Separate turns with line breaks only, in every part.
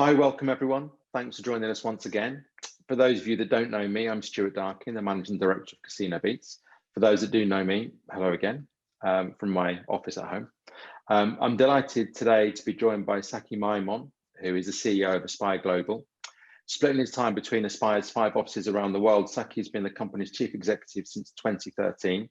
Hi, welcome everyone. Thanks for joining us once again. For those of you that don't know me, I'm Stewart Darkin, the Managing Director of CasinoBeats. For those that do know me, hello again from my office at home. I'm delighted today to be joined by Tsachi Maimon, who is the CEO of Aspire Global. Splitting his time between Aspire's 5 offices around the world, Tsachi has been the company's chief executive since 2013.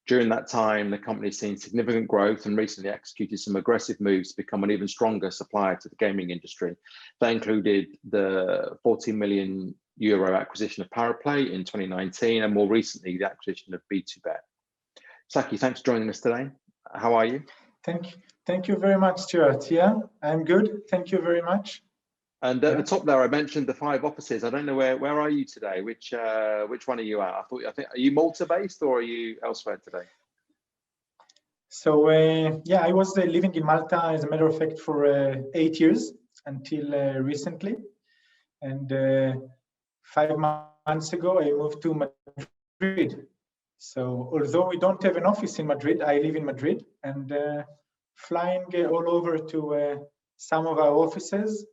During that time, the company's seen significant growth and recently executed some aggressive moves to become an even stronger supplier to the gaming industry. That included the 40 million euro acquisition of Pariplay in 2019, and more recently, the acquisition of BtoBet. Tsachi, thanks for joining us today. How are you?
Thank you very much, Stuart. Yeah, I'm good. Thank you very much.
And at the top there, I mentioned the 5 offices. I don't know where are you today? Which one are you at? I think are you Malta based or are you elsewhere today?
So yeah, I was living in Malta, as a matter of fact, for 8 years until recently, and 5 months ago I moved to Madrid. So although we don't have an office in Madrid, I live in Madrid, and flying all over to some of our offices.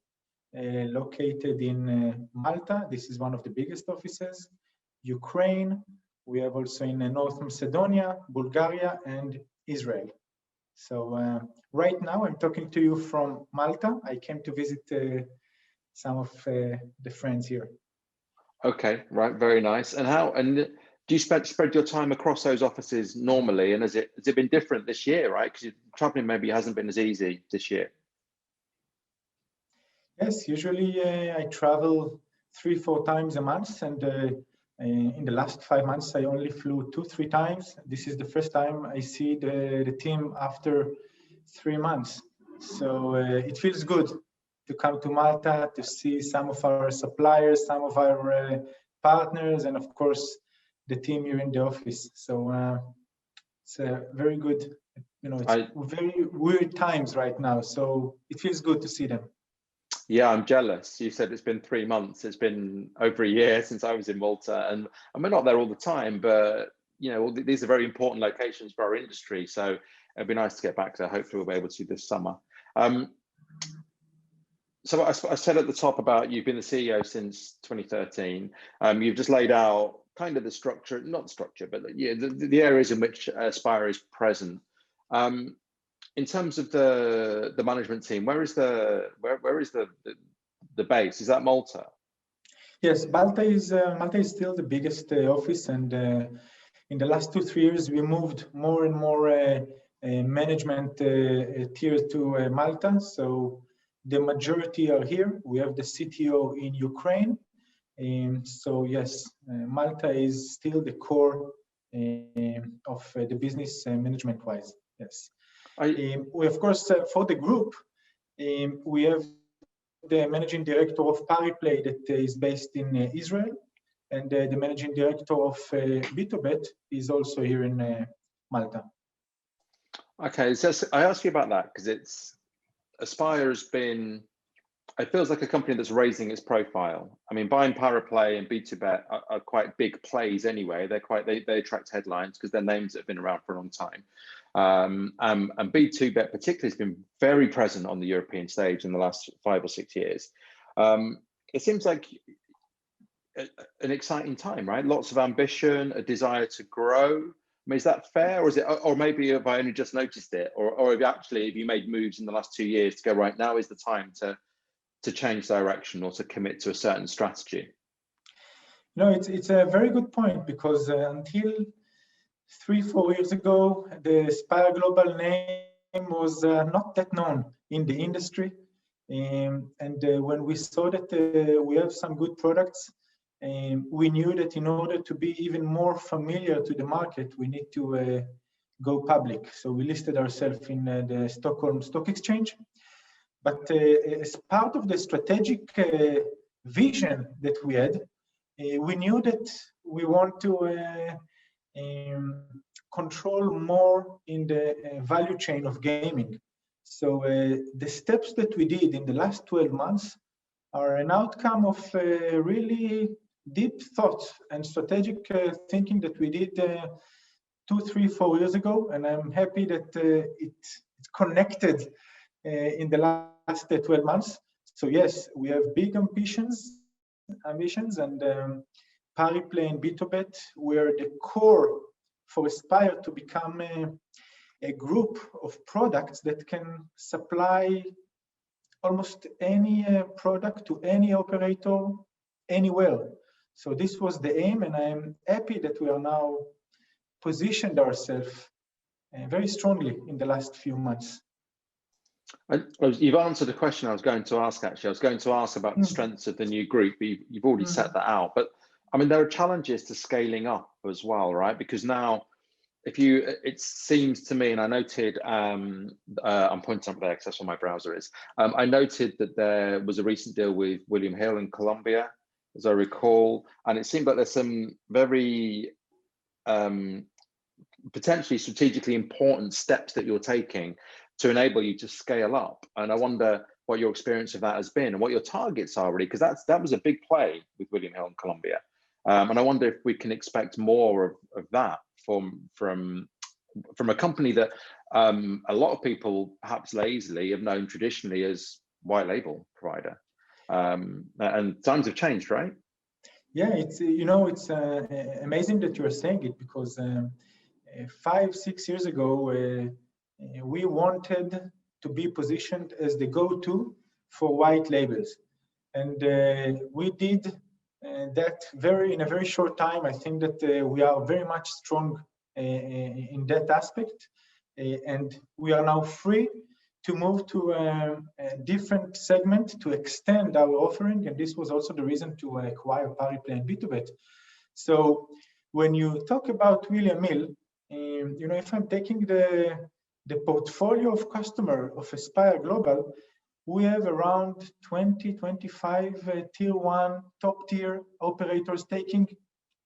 Located in Malta. This is one of the biggest offices. Ukraine. We have also in North Macedonia, Bulgaria, and Israel. So right now I'm talking to you from Malta. I came to visit some of the friends here.
Okay, right, very nice. And do you spread your time across those offices normally? And has it been different this year, right? Because traveling maybe hasn't been as easy this year.
Yes, usually I travel 3-4 times a month, and in the last 5 months I only flew 2-3 times. This is the first time I see the team after 3 months. So it feels good to come to Malta to see some of our suppliers, some of our partners, and of course the team here in the office. So it's very good. You know, it's very weird times right now, so it feels good to see them.
Yeah, I'm jealous. You said it's been 3 months. It's been over a year since I was in Malta, and we're not there all the time, but you know, these are very important locations for our industry. So it'd be nice to get back there. Hopefully we'll be able to this summer. So I said at the top about you've been the CEO since 2013. You've just laid out kind of the structure, not structure, but yeah, the areas in which Aspire is present. In terms of the management team, where is the base? Is that Malta?
Yes, Malta is still the biggest office, and in the last 2-3 years we moved more and more management tiers to Malta. So the majority are here. We have the CTO in Ukraine, so yes, Malta is still the core of the business management-wise. Yes. We of course for the group we have the managing director of Pariplay that is based in Israel, and the managing director of BtoBet is also here in Malta.
Okay, so I ask you about that because Aspire has been, it feels like a company that's raising its profile. I mean, buying Pariplay and BtoBet are quite big plays anyway. They attract headlines because their names have been around for a long time. And BtoBet particularly has been very present on the European stage in the last 5 or 6 years. It seems like an exciting time, right? Lots of ambition, a desire to grow. I mean, is that fair, or maybe have I only just noticed it, or have you made moves in the last 2 years to go, right, now is the time to change direction or to commit to a certain strategy?
No, it's a very good point, because until 3-4 years ago, the Aspire Global name was not that known in the industry. And when we saw that we have some good products, we knew that in order to be even more familiar to the market, we need to go public. So we listed ourselves in the Stockholm Stock Exchange. But as part of the strategic vision that we had, we knew that we want to control more in the value chain of gaming. So the steps that we did in the last 12 months are an outcome of really deep thought and strategic thinking that we did 2, 3, 4 years ago, and I'm happy that it's connected in the last 12 months. So yes, we have big ambitions, and Pariplay and BtoBet were the core for Aspire to become a group of products that can supply almost any product to any operator anywhere. So this was the aim, and I'm happy that we are now positioned ourselves very strongly in the last few months.
You've answered a question I was going to ask, actually. I was going to ask about the strengths of the new group, but you've already set that out. But I mean, there are challenges to scaling up as well, right? Because now, it seems to me, and I noted, I'm pointing up there because that's what my browser is. I noted that there was a recent deal with William Hill in Colombia, as I recall, and it seemed like there's some very potentially strategically important steps that you're taking to enable you to scale up. And I wonder what your experience of that has been and what your targets are, really, because that was a big play with William Hill in Colombia. And I wonder if we can expect more of that from a company that a lot of people perhaps lazily have known traditionally as white label provider. And times have changed, right?
Yeah, it's it's amazing that you're saying it, because 5-6 years ago we wanted to be positioned as the go-to for white labels, and we did that in a very short time. I think that we are very much strong in that aspect, and we are now free to move to a different segment to extend our offering, and this was also the reason to acquire Pariplay and BtoBet. So when you talk about William Hill, if I'm taking the portfolio of customer of Aspire Global, we have around 20-25 tier 1 top tier operators taking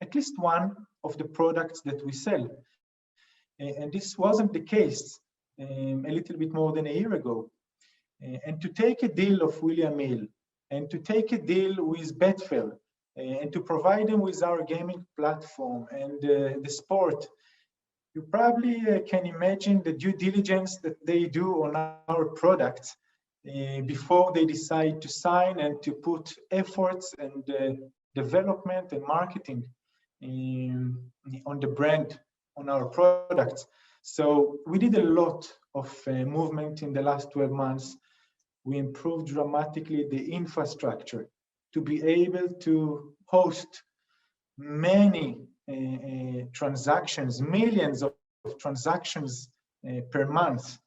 at least one of the products that we sell, and this wasn't the case a little bit more than a year ago. And to take a deal of William Hill, and to take a deal with Betfair, and to provide them with our gaming platform and the sport, you probably can imagine the due diligence that they do on our products before they decide to sign and to put efforts and development and marketing on the brand, on our products. So we did a lot of movement in the last 12 months. We improved dramatically the infrastructure to be able to host many transactions, millions of transactions per month.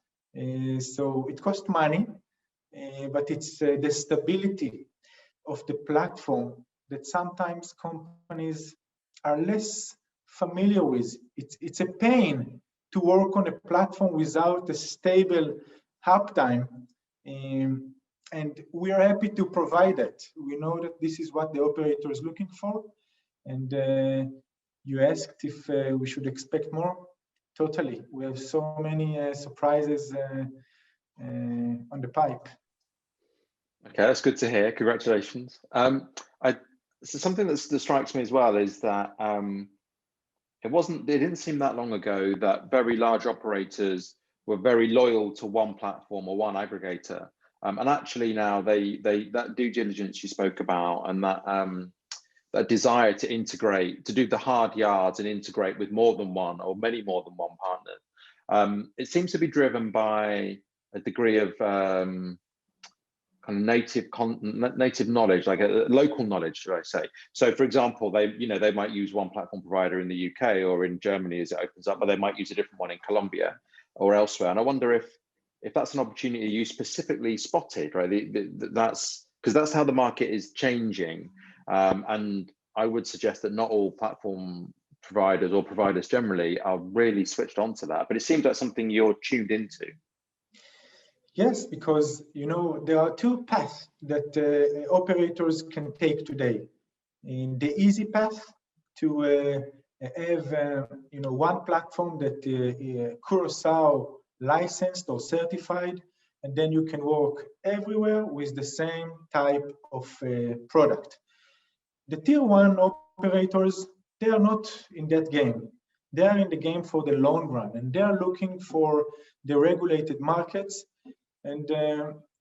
So it costs money, but it's the stability of the platform that sometimes companies are less familiar with. It's a pain to work on a platform without a stable uptime, and we are happy to provide that. We know that this is what the operator is looking for, and you asked if we should expect more. Totally, we have so many surprises on the pipe.
Okay, that's good to hear. Congratulations. So something that strikes me as well is that it didn't seem that long ago that very large operators were very loyal to one platform or one aggregator, and actually now that due diligence you spoke about, and that desire to integrate, to do the hard yards and integrate with more than one or many more than one partner, it seems to be driven by a degree of kind of native knowledge, like a local knowledge, should I say. So for example, they might use one platform provider in the UK or in Germany as it opens up, but they might use a different one in Colombia or elsewhere. And I wonder if that's an opportunity you specifically spotted, right? That's because that's how the market is changing. And I would suggest that not all platform providers or providers generally are really switched on to that, but it seems like something you're tuned into.
Yes, because there are two paths that operators can take today. In the easy path to have one platform that Curaçao licensed or certified, and then you can work everywhere with the same type of product. The tier 1 operators, they are not in that game. They are in the game for the long run, and they are looking for the regulated markets. And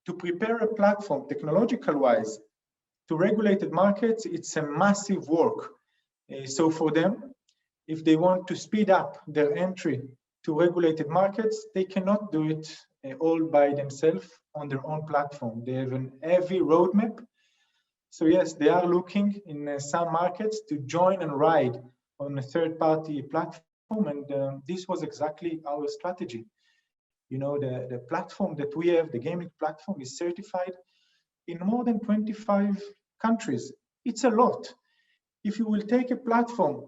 to prepare a platform technological-wise to regulated markets, it's a massive work. So for them, if they want to speed up their entry to regulated markets, they cannot do it all by themselves on their own platform. They have an heavy roadmap. So yes, they are looking in some markets to join and ride on a third-party platform, and this was exactly our strategy. You know, the platform that we have, the gaming platform, is certified in more than 25 countries. It's a lot. If you will take a platform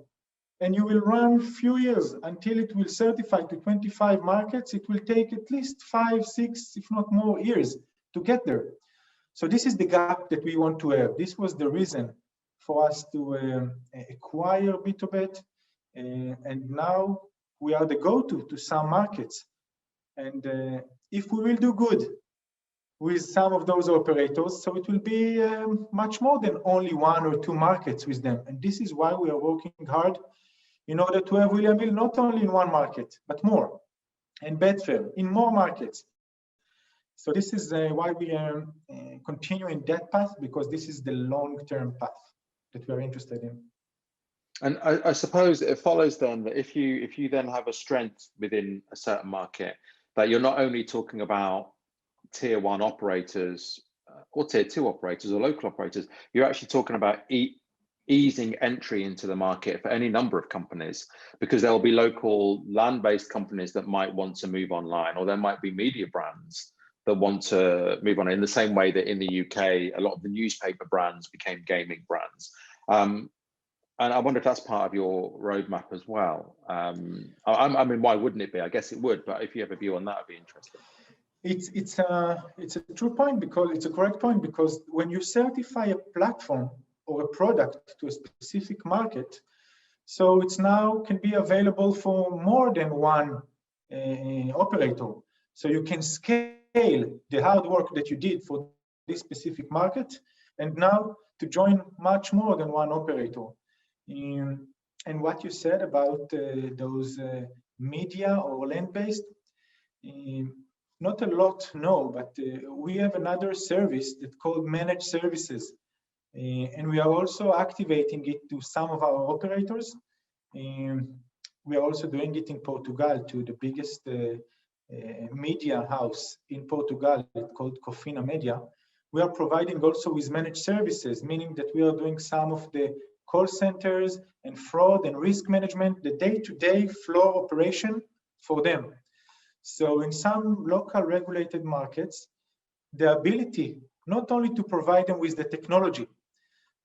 and you will run few years until it will certify to 25 markets, it will take at least 5, 6, if not more years to get there. So this is the gap that we want to have. This was the reason for us to acquire BtoBet, and now we are the go-to to some markets. And if we will do good with some of those operators, so it will be much more than only 1 or 2 markets with them. And this is why we are working hard in order to have William Hill not only in 1 market, but more, and Betfair in more markets. So this is why we are continuing that path, because this is the long-term path that we are interested in.
And I suppose it follows then that if you then have a strength within a certain market, that you're not only talking about tier 1 operators or tier 2 operators or local operators, you're actually talking about easing entry into the market for any number of companies, because there will be local land-based companies that might want to move online, or there might be media brands that want to move on, in the same way that in the UK, a lot of the newspaper brands became gaming brands. And I wonder if that's part of your roadmap as well. I mean, why wouldn't it be? I guess it would, but if you have a view on that, I'd be interested.
It's a true point, because it's a correct point, because when you certify a platform or a product to a specific market, so it's now can be available for more than 1 operator. So you can scale the hard work that you did for this specific market, and now to join much more than 1 operator. And what you said about those media or land-based, not a lot, no, but we have another service that's called managed services. And we are also activating it to some of our operators. We are also doing it in Portugal to the biggest media house in Portugal, called Cofina Media. We are providing also with managed services, meaning that we are doing some of the call centers and fraud and risk management, the day-to-day floor operation for them. So in some local regulated markets, the ability not only to provide them with the technology,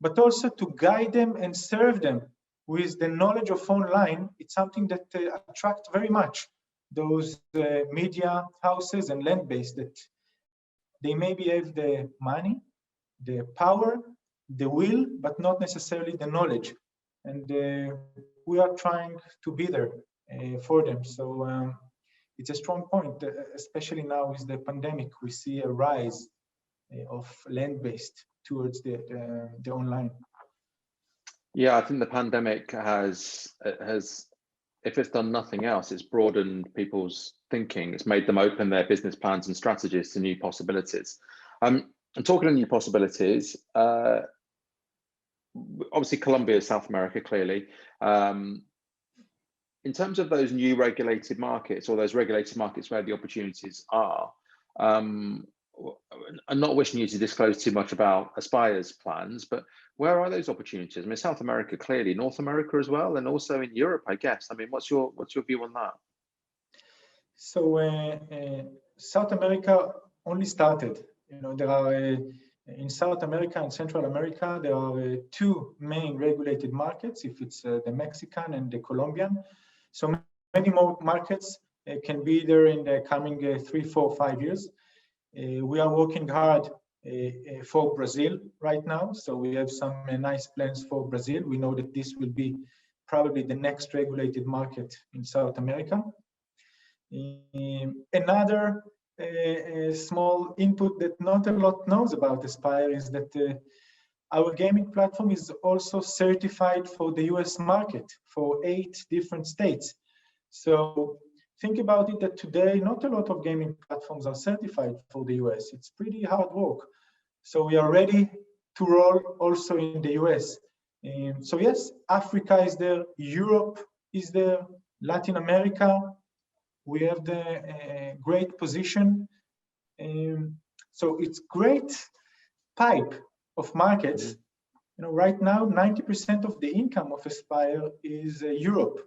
but also to guide them and serve them with the knowledge of online, it's something that attracts very much those media houses and land-based, that they maybe have the money, the power, the will, but not necessarily the knowledge. And we are trying to be there for them. So it's a strong point, especially now with the pandemic. We see a rise of land-based towards the online.
Yeah, I think the pandemic has, if it's done nothing else, it's broadened people's thinking. It's made them open their business plans and strategies to new possibilities. And talking of new possibilities, obviously Colombia is South America, clearly. In terms of those new regulated markets, or those regulated markets where the opportunities are, I'm not wishing you to disclose too much about Aspire's plans, but where are those opportunities? I mean, South America, clearly, North America as well, and also in Europe, I guess. I mean, what's your view on that?
So South America only started. You know, there are in South America and Central America, there are 2 main regulated markets. If it's the Mexican and the Colombian, so many more markets can be there in the coming 3, 4, 5 years. We are working hard for Brazil right now, so we have some nice plans for Brazil. We know that this will be probably the next regulated market in South America. Another small input that not a lot knows about Aspire is that our gaming platform is also certified for the US market for 8 different states. So think about it that today, not a lot of gaming platforms are certified for the US. It's pretty hard work. So we are ready to roll also in the US. So yes, Africa is there, Europe is there, Latin America, we have the great position. So it's great pipe of markets. You know, right now, 90% of the income of Aspire is Europe.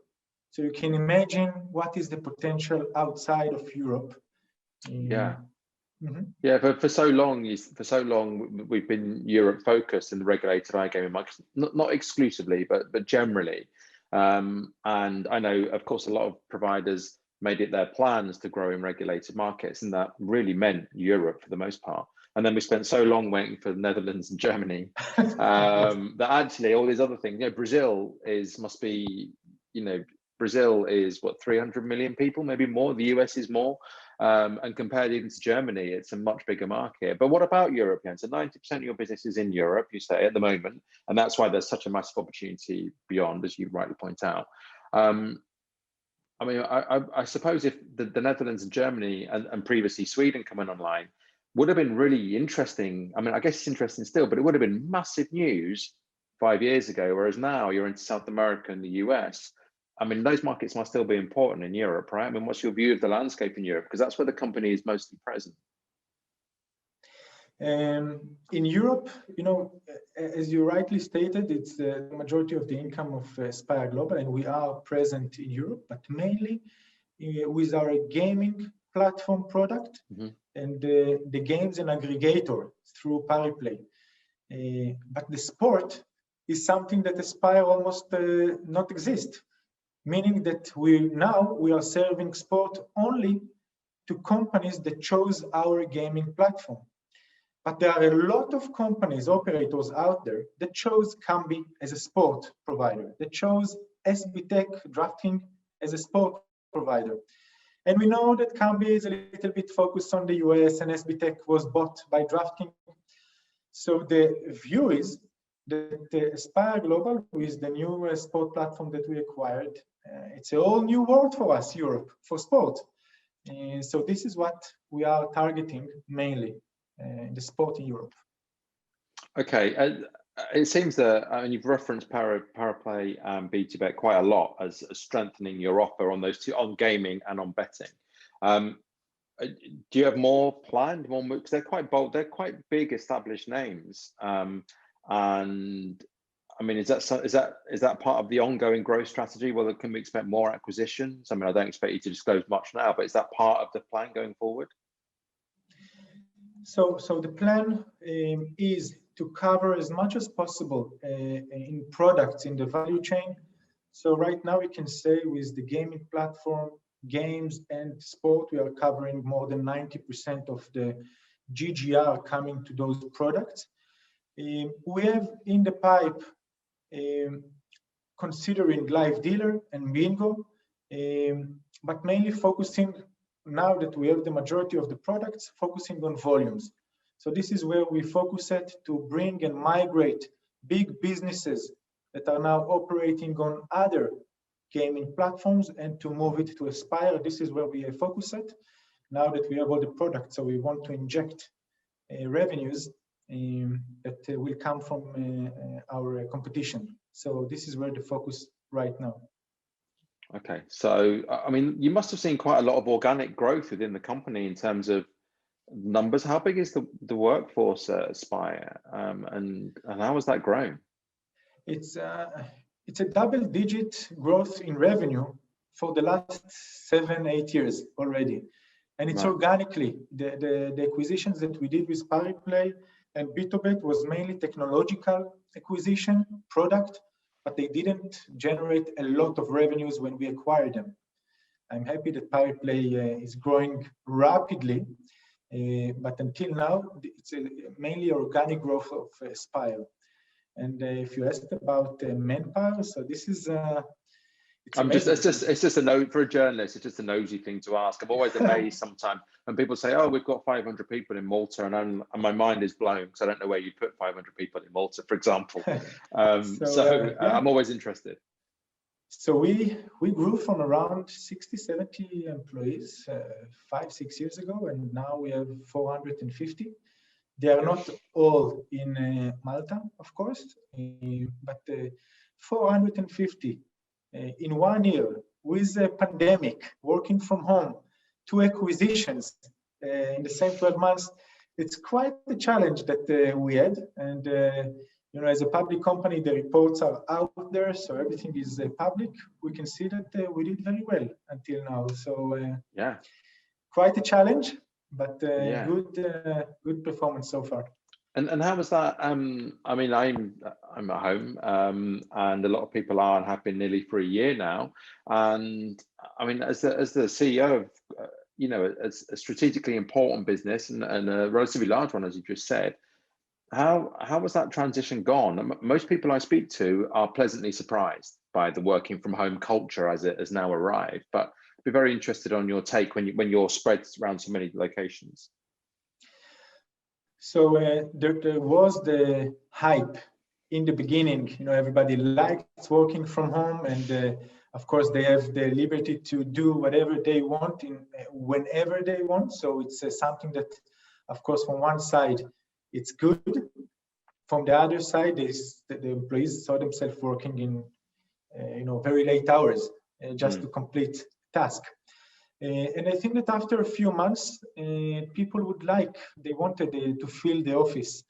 So you can imagine what is the potential outside of Europe.
Yeah. Yeah, for so long, we've been Europe focused in the regulated iGaming market, not exclusively, but generally. And I know, of course, a lot of providers made it their plans to grow in regulated markets, and that really meant Europe for the most part. And then we spent so long waiting for the Netherlands and Germany that actually all these other things, you know, must be, you know, Brazil is what, 300 million people, maybe more. The US is more. And compared even to Germany, it's a much bigger market. But what about Europe? So 90% of your business is in Europe, you say, at the moment. And that's why there's such a massive opportunity beyond, as you rightly point out. I mean, I suppose if the Netherlands and Germany and previously Sweden coming online would have been really interesting. I mean, I guess it's interesting still, but it would have been massive news 5 years ago, whereas now you're into South America and the US. I mean, those markets must still be important in Europe, right? I mean, what's your view of the landscape in Europe? Because that's where the company is mostly present.
In Europe, you know, as you rightly stated, it's the majority of the income of Aspire Global, and we are present in Europe, but mainly with our gaming platform product and the games and aggregator through Pariplay. But the sport is something that Aspire almost not exist, meaning that we are serving sport only to companies that chose our gaming platform. But there are a lot of companies, operators out there that chose Kambi as a sport provider, that chose SBTech DraftKings as a sport provider. And we know that Kambi is a little bit focused on the US and SBTech was bought by DraftKings. So the view is that the Aspire Global, with the new sport platform that we acquired, it's a whole new world for us, Europe, for sport. So this is what we are targeting mainly. The sport in Europe.
Okay, it seems that you've referenced Pariplay and BtoBet quite a lot as strengthening your offer on those two, on gaming and on betting. Do you have more planned? Because they're quite bold, they're quite big established names. And I mean, is that part of the ongoing growth strategy? Well, can we expect more acquisitions? I mean, I don't expect you to disclose much now, but is that part of the plan going forward?
So the plan is to cover as much as possible in products in the value chain. So right now we can say with the gaming platform, games and sport, we are covering more than 90% of the GGR coming to those products. We have in the pipe considering live dealer and bingo, but mainly focusing, now that we have the majority of the products, focusing on volumes. So this is where we focus at to bring and migrate big businesses that are now operating on other gaming platforms and to move it to Aspire. This is where we focus at now that we have all the products. So we want to inject revenues that will come from our competition. So this is where the focus right now.
Okay, so I mean, you must have seen quite a lot of organic growth within the company in terms of numbers. How big is the workforce at Aspire, and how has that grown?
It's a double-digit growth in revenue for the last 7-8 years already, and it's organically. The acquisitions that we did with Pariplay and BtoBet was mainly technological acquisition product, but they didn't generate a lot of revenues when we acquired them. I'm happy that Pariplay is growing rapidly, but until now, it's mainly organic growth of Aspire. And if you asked about manpower, so this is
it's just a note for a journalist. It's just a nosy thing to ask. I'm always amazed sometimes when people say, "Oh, we've got 500 people in Malta," and my mind is blown because I don't know where you put 500 people in Malta, for example. I'm always interested.
So we grew from around 60, 70 employees 5-6 years ago, and now we have 450. They are not all in Malta, of course, but 450 in 1 year with a pandemic, working from home, 2 acquisitions in the same 12 months. It's quite a challenge that we had, and you know, as a public company, the reports are out there, so everything is public. We can see that we did very well until now. So
Yeah.
quite a challenge, but
Yeah.
good performance so far.
And how was that? I mean, I'm at home, and a lot of people are and have been nearly for a year now. And I mean, as the CEO of, you know, a strategically important business and a relatively large one, as you just said, how was that transition gone? Most people I speak to are pleasantly surprised by the working from home culture as it has now arrived. But I'd be very interested on your take when you're spread around so many locations.
So there was the hype in the beginning. You know, everybody likes working from home, and of course they have the liberty to do whatever they want whenever they want. So it's something that, of course, from one side it's good. From the other side, the employees saw themselves working in you know, very late hours just to complete task. And I think that after a few months, people they wanted to fill the office.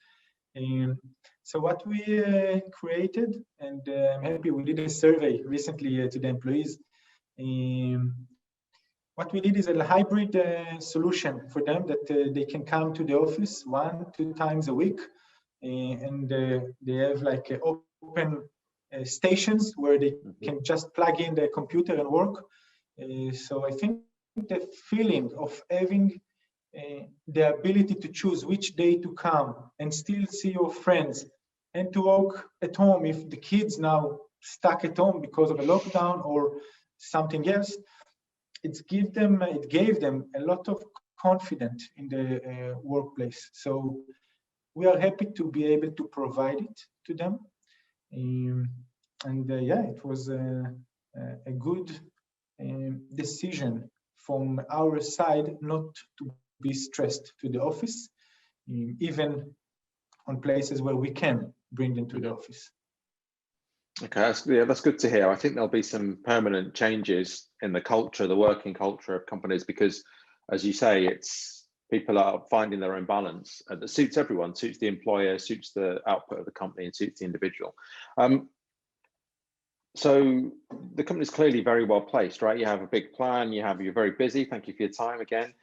So what we created, and I'm happy we did a survey recently to the employees. What we did is a hybrid solution for them that they can come to the office 1-2 times a week, and they have like open stations where they can just plug in the computer and work. So I think the feeling of having the ability to choose which day to come and still see your friends and to work at home if the kids now stuck at home because of a lockdown or something else, it gave them a lot of confidence in the workplace. So we are happy to be able to provide it to them. And yeah, it was a good decision from our side not to be stressed to the office, even on places where we can bring them to the office.
Okay, that's good to hear. I think there'll be some permanent changes in the culture, the working culture of companies, because, as you say, it's people are finding their own balance that suits everyone, suits the employer, suits the output of the company, and suits the individual. So the company's clearly very well placed, right? You have a big plan. You're very busy. Thank you for your time again.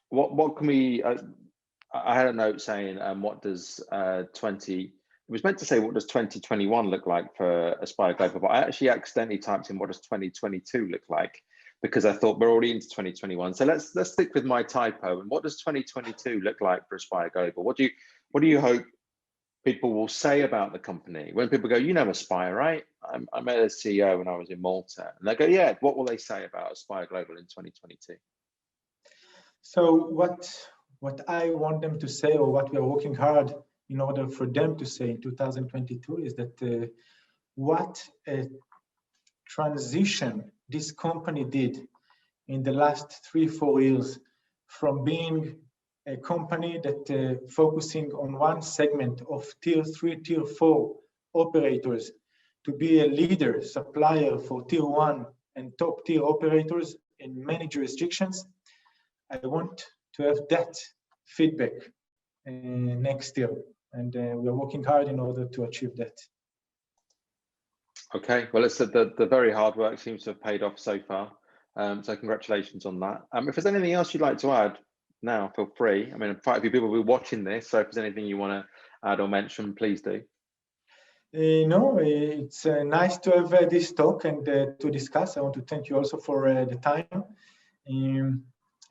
What can we? I had a note saying, what does it was meant to say, what does 2021 look like for Aspire Global? But I actually accidentally typed in, what does 2022 look like? Because I thought we're already into 2021. So let's stick with my typo. And what does 2022 look like for Aspire Global? What do you hope people will say about the company when people go, you know, Aspire, right? I met a CEO when I was in Malta, and they go, yeah. What will they say about Aspire Global in 2022?
So what I want them to say, or what we are working hard in order for them to say in 2022, is that what a transition this company did in the last 3-4 years from being a company that focusing on one segment of tier 3, tier 4 operators to be a leader supplier for tier 1 and top tier operators in many jurisdictions. I want to have that feedback next year, and we are working hard in order to achieve that.
Okay, well, it's the very hard work seems to have paid off so far. So congratulations on that. If there's anything else you'd like to add now, feel free. I mean, quite a few people will be watching this, so if there's anything you want to add or mention, please do.
No, it's nice to have this talk and to discuss. I want to thank you also for the time.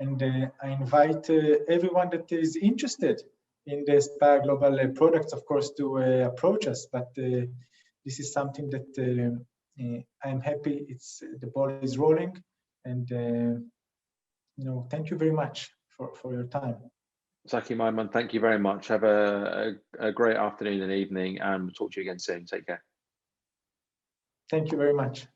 And I invite everyone that is interested in the Aspire Global products, of course, to approach us. But this is something that I'm happy the ball is rolling. And thank you very much for your time.
Tsachi Maimon, thank you very much. Have a great afternoon and evening, and we'll talk to you again soon. Take care.
Thank you very much.